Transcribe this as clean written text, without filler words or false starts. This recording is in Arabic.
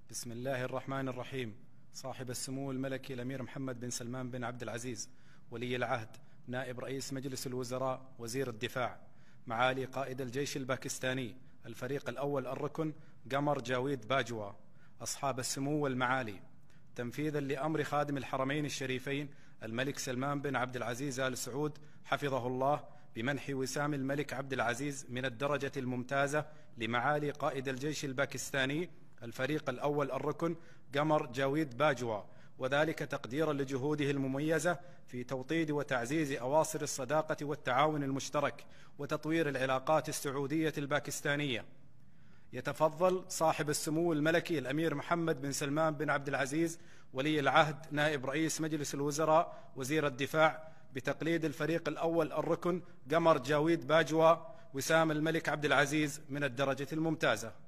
بسم الله الرحمن الرحيم. صاحب السمو الملكي الأمير محمد بن سلمان بن عبد العزيز ولي العهد نائب رئيس مجلس الوزراء وزير الدفاع، معالي قائد الجيش الباكستاني الفريق الأول الركن قمر جاويد باجوا، أصحاب السمو والمعالي، تنفيذا لأمر خادم الحرمين الشريفين الملك سلمان بن عبد العزيز آل سعود حفظه الله بمنح وسام الملك عبد العزيز من الدرجة الممتازة لمعالي قائد الجيش الباكستاني الفريق الأول الركن قمر جاويد باجوا، وذلك تقديرا لجهوده المميزة في توطيد وتعزيز أواصر الصداقة والتعاون المشترك وتطوير العلاقات السعودية الباكستانية. يتفضل صاحب السمو الملكي الأمير محمد بن سلمان بن عبد العزيز ولي العهد نائب رئيس مجلس الوزراء وزير الدفاع بتقليد الفريق الأول الركن قمر جاويد باجوا وسام الملك عبد العزيز من الدرجة الممتازة.